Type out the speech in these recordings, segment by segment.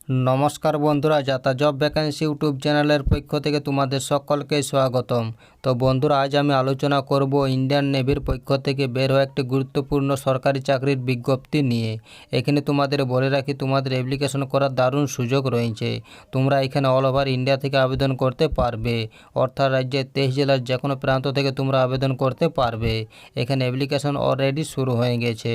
নমস্কার বন্ধুরা, যাতা জব ভ্যাকেন্সি ইউটিউব চ্যানেলের পক্ষ থেকে তোমাদের সকলকে স্বাগতম। তো বন্ধুরা, আজ আমি আলোচনা করব ইন্ডিয়ান নেভির পক্ষ থেকে বের হওয়া একটি গুরুত্বপূর্ণ সরকারি চাকরির বিজ্ঞপ্তি নিয়ে। এখানে তোমাদের বলে রাখি, তোমাদের অ্যাপ্লিকেশন করার দারুণ সুযোগ রয়েছে। তোমরা এখানে অল ওভার ইন্ডিয়া থেকে আবেদন করতে পারবে, অর্থাৎ রাজ্যের 23 জেলার যে কোনো প্রান্ত থেকে তোমরা আবেদন করতে পারবে। এখানে অ্যাপ্লিকেশন অলরেডি শুরু হয়ে গেছে।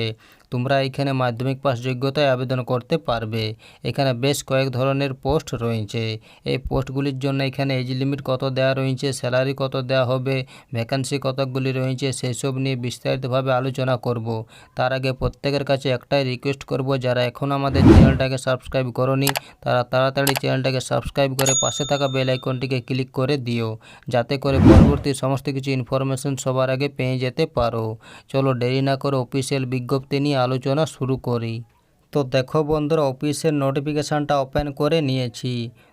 তোমরা এখানে মাধ্যমিক পাস যোগ্যতায় আবেদন করতে পারবে। এখানে বেশ কয়েক ধরনের পোস্ট রয়েছে। এই পোস্টগুলির জন্য এখানে এজ লিমিট কত দেওয়া রয়েছে, স্যালারি কত দেওয়া হবে, ভ্যাকেন্সি কতকগুলি রয়েছে, সেসব নিয়ে বিস্তারিতভাবে আলোচনা করব। তার আগে প্রত্যেকের কাছে একটাই রিকোয়েস্ট করব, যারা এখন আমাদের চ্যানেলটাকে সাবস্ক্রাইব করোনি তারা তাড়াতাড়ি চ্যানেলটাকে সাবস্ক্রাইব করে পাশে থাকা বেল আইকনটিকে ক্লিক করে দিও, যাতে করে পরবর্তী সমস্ত কিছু ইনফরমেশন সবার আগে পেয়ে যেতে পারো। চলো দেরি না করে অফিসিয়াল বিজ্ঞপ্তি নিয়ে আলোচনা শুরু করি। তো দেখো বন্ধুরা, অফিসের নোটিফিকেশানটা ওপেন করে নিয়েছি।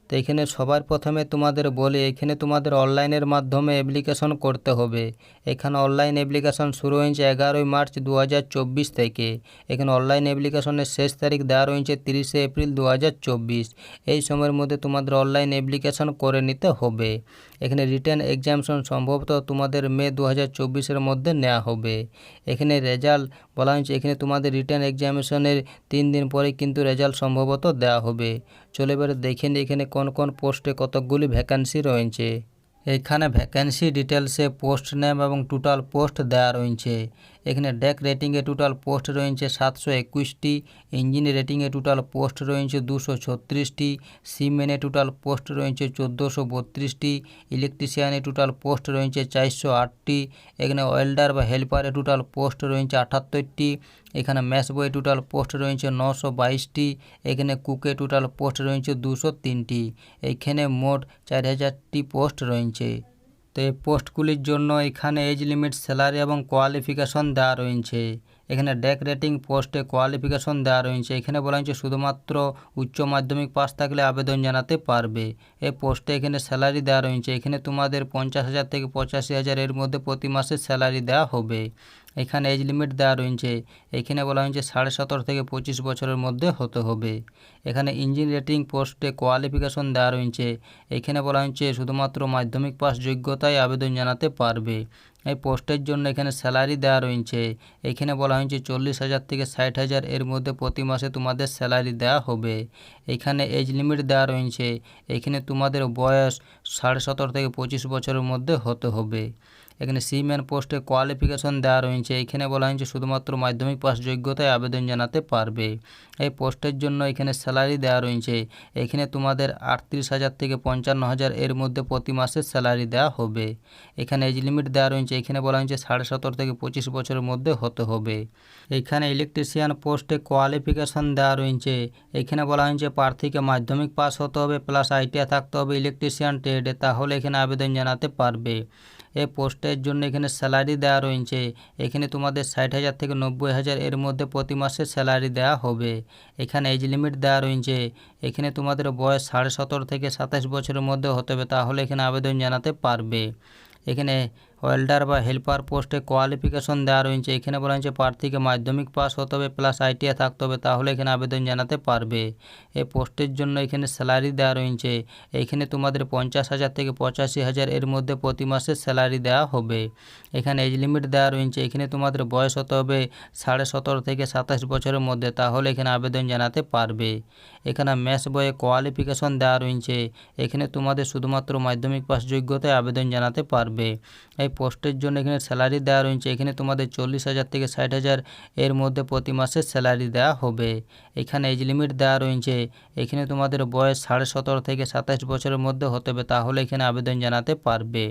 তো এখানে সবার প্রথমে তোমাদের বলি, এখানে তোমাদের অনলাইনের মাধ্যমে অ্যাপ্লিকেশন করতে হবে। এখানে অনলাইন অ্যাপ্লিকেশন শুরু হয়েছে 11 মার্চ 2024 থেকে। এখানে অনলাইন অ্যাপ্লিকেশনের শেষ তারিখ দেওয়া রয়েছে 30 এপ্রিল 2024। এই সময়ের মধ্যে তোমাদের অনলাইন অ্যাপ্লিকেশন করে নিতে হবে। এখানে রিটেন এক্সামিনেশন সম্ভবত তোমাদের মে 2024-এর মধ্যে নেওয়া হবে। এখানে রেজাল্ট বলা হয়েছে, এখানে তোমাদের রিটেন এক্সামিনেশনের 3 দিন পরে কিন্তু রেজাল্ট সম্ভবত দেওয়া হবে। চলে এবারে দেখে নিই এখানে কোন কোন পোস্টে কতকগুলি ভ্যাকেন্সি রয়েছে। এখানে ভ্যাকেন্সি ডিটেলসে পোস্ট নেম এবং টোটাল পোস্ট দেওয়া রয়েছে। এখানে ডেক রেটিংয়ে টোটাল পোস্ট রয়েছে 721টি, ইঞ্জিন রেটিংয়ে টোটাল পোস্ট রয়েছে 236টি, সিমেনে টোটাল পোস্ট রয়েছে 1432টি, ইলেকট্রিশিয়ানে টোটাল পোস্ট রয়েছে 408টি, এখানে ওয়েল্ডার বা হেল্পারে টোটাল পোস্ট রয়েছে 78টি, এখানে ম্যাশ বয়ে টোটাল পোস্ট রয়েছে 922টি, এখানে কুকে টোটাল পোস্ট রয়েছে 203টি। এইখানে মোট 4000টি পোস্ট রয়েছে। তো এই পোস্টগুলির জন্য এখানে এজ লিমিট, স্যালারি এবং কোয়ালিফিকেশন দেওয়া রয়েছে। এখানে ডেক রেটিং পোস্টে কোয়ালিফিকেশন দেওয়া রয়েছে। এখানে বলা হয়েছে শুধুমাত্র উচ্চ মাধ্যমিক পাস থাকলে আবেদন জানাতে পারবে। এই পোস্টে এখানে স্যালারি দেওয়া রয়েছে। এখানে তোমাদের 50,000 থেকে 85,000 এর মধ্যে প্রতি মাসে স্যালারি দেওয়া হবে। এখানে এজ লিমিট দেওয়া রয়েছে। এখানে বলা হয়েছে 17.5 থেকে 25 বছরের মধ্যে হতে হবে। এখানে ইঞ্জিন রেটিং পোস্টে কোয়ালিফিকেশন দেওয়া রয়েছে। এখানে বলা হয়েছে শুধুমাত্র মাধ্যমিক পাস যোগ্যতায় আবেদন জানাতে পারবে। এই পোস্টের জন্য এখানে স্যালারি দেওয়া রয়েছে। এখানে বলা হয়েছে 40,000 থেকে 60,000 এর মধ্যে প্রতি মাসে তোমাদের স্যালারি দেওয়া হবে। এখানে এজ লিমিট দেওয়া রয়েছে। এখানে তোমাদের বয়স 17.5 থেকে 25 বছরের মধ্যে হতে হবে। এখানে সিম্যান পোস্টে কোয়ালিফিকেশন দেওয়া রয়েছে। এখানে বলা হয়েছে শুধুমাত্র মাধ্যমিক পাস যোগ্যতায় আবেদন জানাতে পারবে। এই পোস্টের জন্য এখানে স্যালারি দেওয়া রয়েছে। এখানে তোমাদের 38,000 থেকে 55,000 এর মধ্যে প্রতি মাসে স্যালারি দেওয়া হবে। এখানে এজ লিমিট দেওয়া রয়েছে। এখানে বলা হয়েছে 17.5 থেকে 25 বছরের মধ্যে হতে হবে। এখানে ইলেকট্রিশিয়ান পোস্টে কোয়ালিফিকেশন দেওয়া রয়েছে। এখানে বলা হয়েছে প্রার্থীকে মাধ্যমিক পাস হতে হবে প্লাস আইটিআই থাকতে হবে ইলেকট্রিশিয়ান ট্রেডে, তাহলে এখানে আবেদন জানাতে পারবে। এই পোস্টের জন্য এখানে স্যালারি দেওয়া রয়েছে। এখানে তোমাদের 60,000 থেকে 90,000 এর মধ্যে প্রতি মাসে স্যালারি দেওয়া হবে। এখানে এজ লিমিট দেওয়া রয়েছে। এখানে তোমাদের বয়স 17.5 থেকে 27 বছরের মধ্যে হতে হবে, তাহলে এখানে আবেদন জানাতে পারবে। এখানে ওয়েল্ডার বা হেল্পার পোস্টে কোয়ালিফিকেশন দেওয়া রয়েছে। এখানে বলা হয়েছে প্রার্থীকে মাধ্যমিক পাস হতে হবে প্লাস আইটিআই থাকতে হবে, তাহলে এখানে আবেদন জানাতে পারবে। এই পোস্টের জন্য এখানে স্যালারি দেওয়া রয়েছে। এখানে তোমাদের 50,000 থেকে 85,000 এর মধ্যে প্রতি মাসে স্যালারি দেওয়া হবে। এখানে এজ লিমিট দেওয়া রয়েছে। এখানে তোমাদের বয়স হতে হবে 17.5 থেকে 27 বছরের মধ্যে, তাহলে এখানে আবেদন জানাতে পারবে। এখানে ম্যাথস বইয়ে কোয়ালিফিকেশন দেওয়া রয়েছে। এখানে তোমাদের শুধুমাত্র মাধ্যমিক পাস যোগ্যতায় আবেদন জানাতে পারবে। এই পোস্টের জন্য এখানে স্যালারি দেওয়া রয়েছে। এখানে তোমাদের 40,000 থেকে 60,000 এর মধ্যে প্রতি মাসে স্যালারি দেওয়া হবে। এখানে এজ লিমিট দেওয়া রয়েছে। এখানে তোমাদের বয়স 17.5 থেকে 27 বছরের মধ্যে হতে হবে, তাহলে এখানে আবেদন জানাতে পারবে।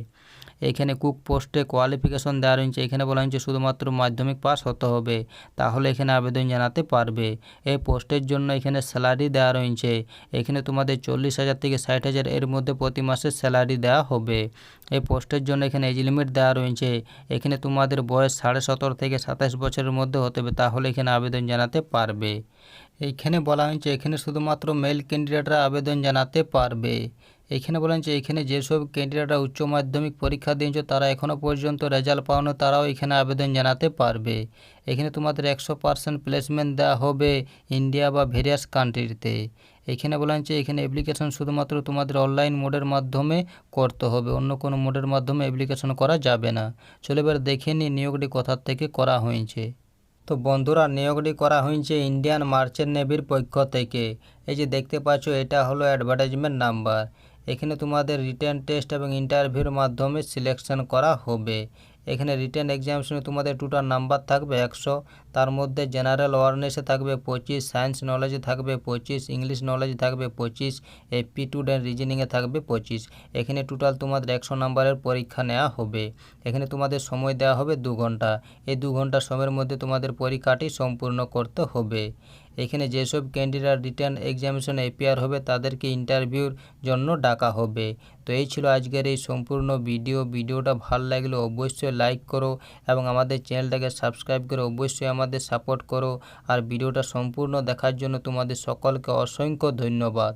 এখানে কুক পোস্টে কোয়ালিফিকেশন দেওয়া রয়েছে। এখানে বলা হয়েছে শুধুমাত্র মাধ্যমিক পাস হতে হবে, তাহলে এখানে আবেদন জানাতে পারবে। এই পোস্টের জন্য এখানে স্যালারি দেওয়া রয়েছে। এখানে তোমাদের 40,000 থেকে 60,000 এর মধ্যে প্রতি মাসে স্যালারি দেওয়া হবে। এই পোস্টের জন্য এখানে এজ লিমিট দেওয়া রয়েছে। এখানে তোমাদের বয়স 17.5 থেকে 27 বছরের মধ্যে হতে হবে, তাহলে এখানে আবেদন জানাতে পারবে। এইখানে বলা হয়েছে এখানে শুধুমাত্র মেল ক্যান্ডিডেটরা আবেদন জানাতে পারবে। এখানে বলেন যে এখানে যেসব ক্যান্ডিডেটরা উচ্চ মাধ্যমিক পরীক্ষা দিয়েছো তারা এখনও পর্যন্ত রেজাল্ট পাওনি, তারাও এখানে আবেদন জানাতে পারবে। এখানে তোমাদের 100% প্লেসমেন্ট দেওয়া হবে ইন্ডিয়া বা ভেরিয়াস কান্ট্রিতে। এখানে বলেন যে এখানে অ্যাপ্লিকেশন শুধুমাত্র তোমাদের অনলাইন মোডের মাধ্যমে করতে হবে, অন্য কোনো মোডের মাধ্যমে অ্যাপ্লিকেশন করা যাবে না। চলো এবার দেখে নিই নিয়োগটি কোথার থেকে করা হয়েছে। তো বন্ধুরা, নিয়োগটি করা হয়েছে ইন্ডিয়ান মার্চেন্ট নেভির পক্ষ থেকে। এই যে দেখতে পাচ্ছ, এটা হলো অ্যাডভার্টাইজমেন্ট নাম্বার। এখানে তোমাদের রিটেন টেস্ট এবং ইন্টারভিউর মাধ্যমে সিলেকশন করা হবে। এখানে রিটেন এক্সামিনেশনে তোমাদের টোটাল নাম্বার থাকবে 100, তার মধ্যে জেনারেল অ্যাওয়ারনেসে থাকবে 25, সায়েন্স নলেজে থাকবে 25, ইংলিশ নলেজে থাকবে 25, অ্যাপটিটিউড অ্যান্ড রিজনিংয়ে থাকবে 25। এখানে টোটাল তোমাদের 100 নাম্বারের পরীক্ষা নেওয়া হবে। এখানে তোমাদের সময় দেওয়া হবে 2 ঘন্টা। এই 2 ঘন্টা সময়ের মধ্যে তোমাদের পরীক্ষাটি সম্পূর্ণ করতে হবে। এখানে যেসব ক্যান্ডিডেট রিটেন এক্সামিনেশনে অ্যাপিয়ার হবে তাদেরকে ইন্টারভিউর জন্য ডাকা হবে। তো এই ছিল আজকের এই সম্পূর্ণ ভিডিওটা ভালো লাগলে অবশ্যই লাইক করো এবং আমাদের চ্যানেলটাকে সাবস্ক্রাইব করে অবশ্যই আমাদের সাপোর্ট করো। আর ভিডিওটা সম্পূর্ণ দেখার জন্য তোমাদের সকলকে অসংখ্য ধন্যবাদ।